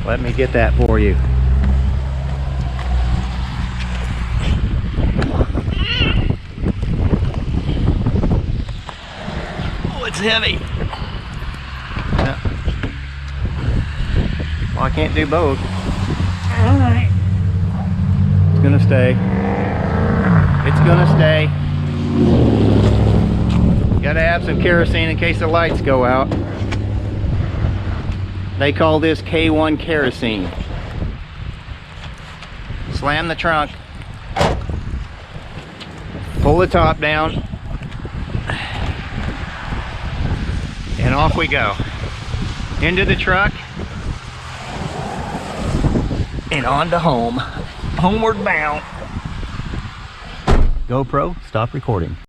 Let me get that for you. Oh, it's heavy. Yeah. Well, I can't do both. All right. It's gonna stay. It's gonna stay. Gotta have some kerosene in case the lights go out. They call this K1 kerosene. Slam the trunk. Pull the top down. And off we go. Into the truck. And on to home. Homeward bound. GoPro, stop recording.